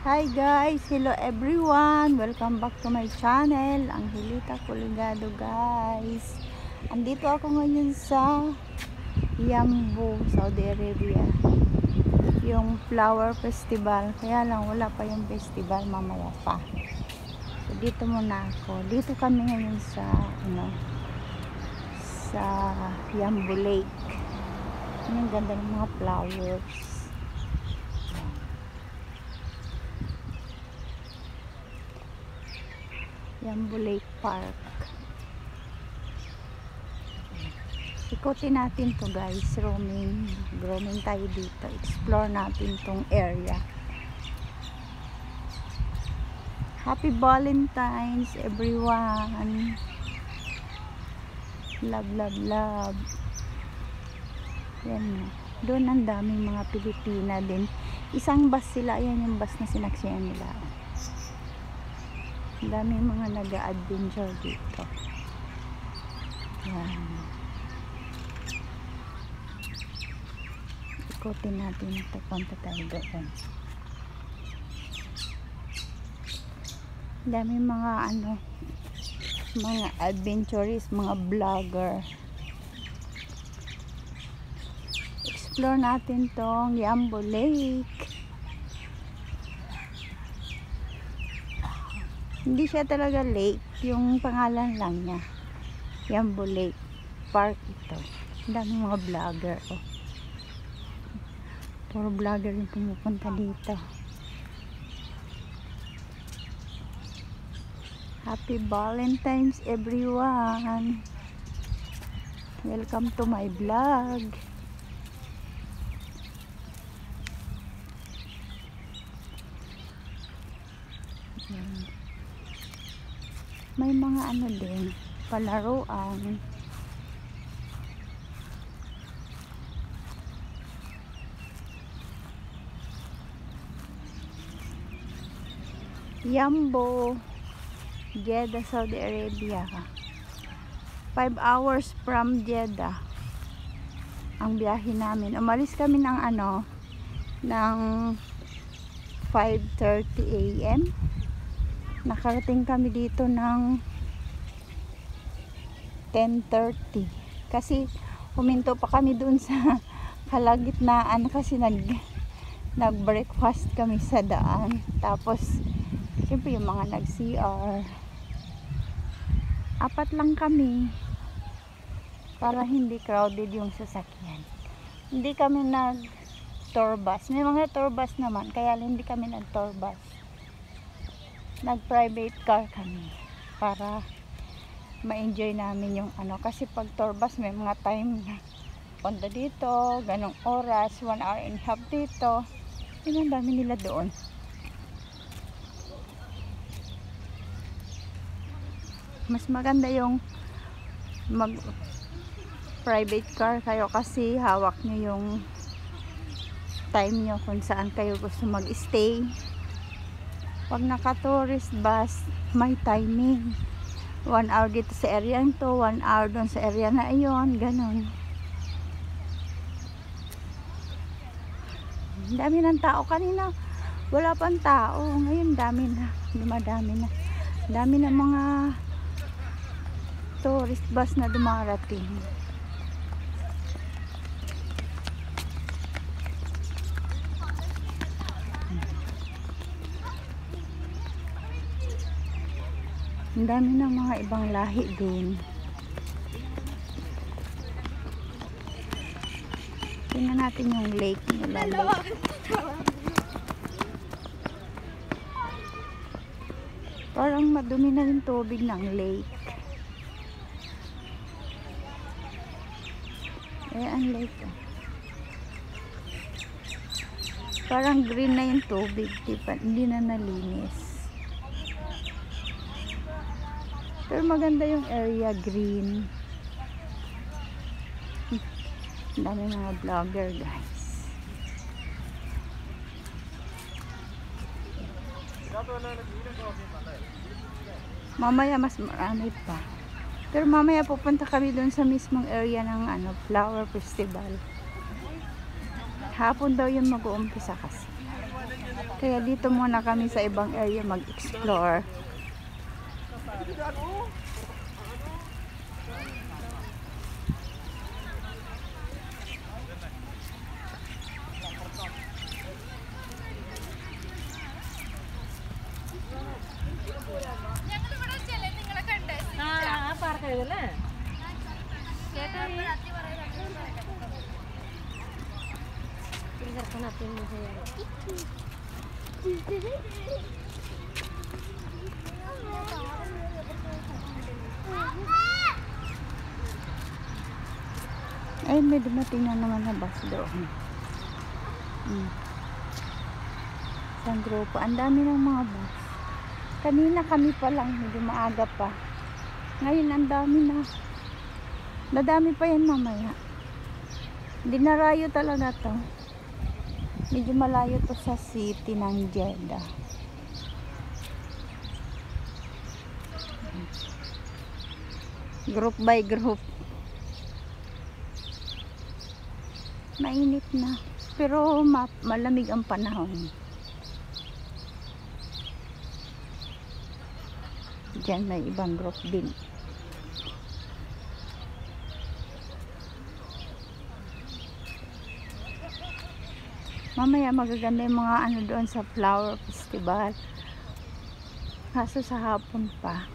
Hi guys! Hello everyone! Welcome back to my channel, Angelita Coligado guys. Andito ako ngayon sa Yambo, Saudi Arabia. Yung flower festival. Kaya lang wala pa yung festival, mamaya pa. So dito muna ako. Dito kami ngayon sa sa Yambo Lake. Ang ganda ng mga flowers. Yambo Lake Park. Ikutin natin to guys, roaming tayo dito, explore natin tong area. Happy Valentine's everyone. Love love love. Yan, doon ang daming mga Pilipina din. Isang bus sila, yan yung bus na sinaksiyan nila. Ang daming mga nag-a-adventure dito. Yan. Ikutin natin ito. Punta tayo doon. Ang daming mga mga adventurers, mga vlogger. Explore natin tong Yambo Lake. Hindi siya talaga lake, yung pangalan lang niya. Yambo Lake Park ito. Ang daming mga vlogger. Oh. Puro vlogger yung pumupunta dito. Happy Valentine's everyone. Welcome to my vlog. May mga din, palaruan. Yambo, Jeddah, Saudi Arabia. 5 hours from Jeddah ang biyahe namin. Umalis kami ng ng 5:30 AM. Nakarating kami dito ng 10:30 kasi huminto pa kami dun sa kalagitnaan kasi nag-breakfast kami sa daan. Tapos siyempre yung mga nag-CR, 4 lang kami para hindi crowded yung sasakyan. Hindi kami nag-tour bus. May mga tour bus naman, kaya hindi kami nag-tour bus. Nag-private car kami para ma-enjoy namin yung kasi pag tour bus may mga time na punta dito, ganong oras, 1 hour and a half dito. Yun ang dami nila doon. Mas maganda yung mag private car kayo kasi hawak nyo yung time nyo kung saan kayo gusto mag-stay. Pag naka-tourist bus, may timing. 1 hour dito sa area to, 1 hour doon sa area na iyon, ganun. Dami ng tao kanina. Wala pang tao. Ngayon dami na. Dumadami na. Dami na mga tourist bus na dumarating. Ang dami ng mga ibang lahi dun. Tingnan natin yung lake nila. Parang madumi na yung tubig ng lake. Ang lake. Parang green na yung tubig. Hindi na nalinis. Pero maganda yung area, green. Ang dami mga vlogger guys. Mamaya mas marami pa. Pero mamaya pupunta kami doon sa mismong area ng flower festival. Hapon daw yun mag-uumpisa kasi. Kaya dito muna kami sa ibang area mag-explore. Ay, may dumating na naman na bus doon. Isang grupo. Ang dami ng mga bus. Kanina kami pa lang, medyo maaga pa. Ngayon, ang dami na. Nadami pa yan mamaya. Dinarayo talaga to. Medyo malayo to sa city ng Jeddah. Group by group. Mainit na. Pero malamig ang panahon. Diyan may ibang group din. Mamaya magaganda yung mga ano doon sa flower festival. Kaso sa hapon pa.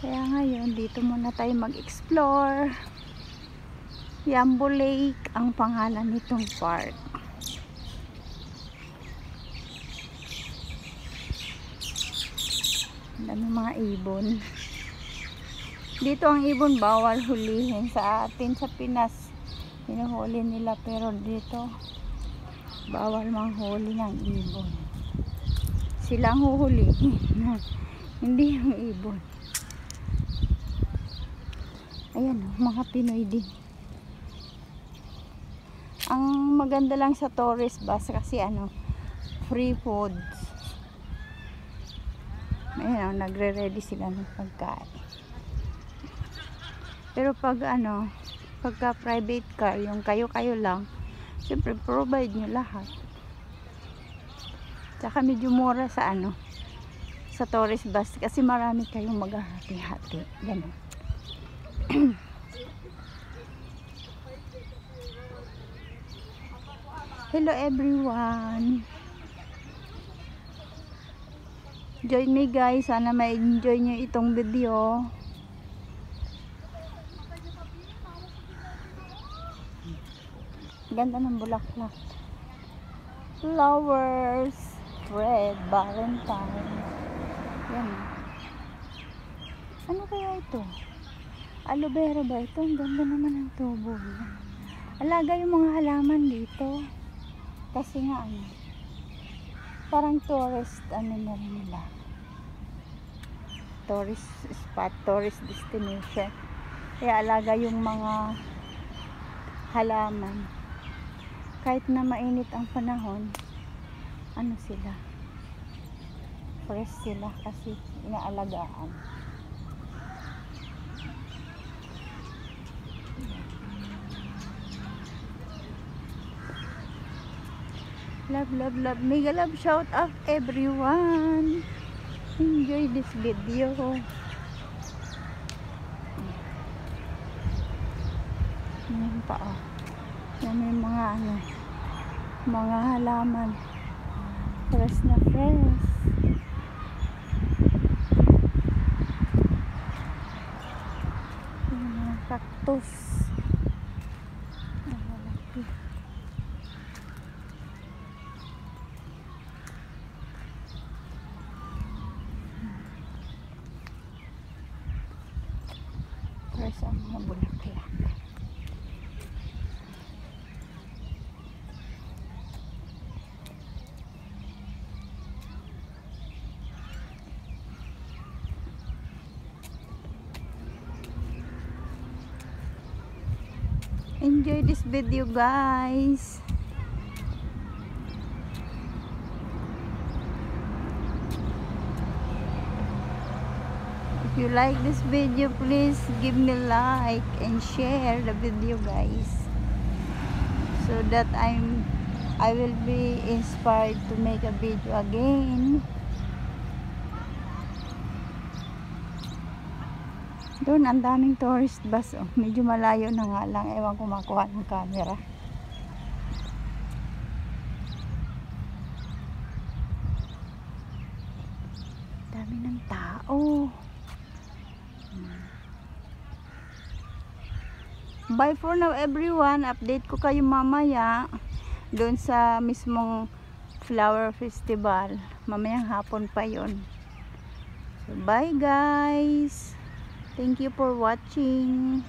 Kaya ngayon dito muna tayo mag-explore. Yambo Lake ang pangalan nitong park. Ang dami mga ibon. Dito ang ibon bawal hulihin. Sa atin sa Pinas hinuhuli nila, pero dito bawal manghuli ng ibon. Sila ang huhulihin. Hindi yung ibon. Ayan, mga Pinoy din. Ang maganda lang sa tourist bus kasi ano, free food. Ayan, nagre-ready sila ng pagkain. Pero pag ano, pagka private car, yung kayo-kayo lang, siyempre provide nyo lahat. Tsaka medyo mura sa ano, sa tourist bus kasi marami kayong maghahati-hati. Ganun. Hello everyone. Join me guys. Sana ma-enjoy nyo itong video. Ganda ng bulaklak. Flowers. Red. Valentine. Yan. Ano kaya ito? Aloe vera ba ito? Ang ganda naman ng tubo. Alaga yung mga halaman dito. Kasi nga ano, parang tourist ano na rin nila, tourist spot, tourist destination. Kaya alaga yung mga halaman. Kahit na mainit ang panahon, ano sila, fresh sila kasi inaalagaan. Love, love, love. Mega love shout out everyone. Enjoy this video. Yan pa oh. Yan may mga ano, mga halaman. Fresh na fresh. Yung mga cactus. Fresh ang mga bulaklak. Enjoy this video guys. If you like this video, please give me like and share the video guys, so that I will be inspired to make a video again. Doon, ang daming tourist bus. Oh. Medyo malayo na nga lang. Ewan ko makuha ng camera. Dami ng tao. Bye for now everyone. Update ko kayo mamaya doon sa mismong flower festival. Mamayang hapon pa yon. So bye guys. Thank you for watching.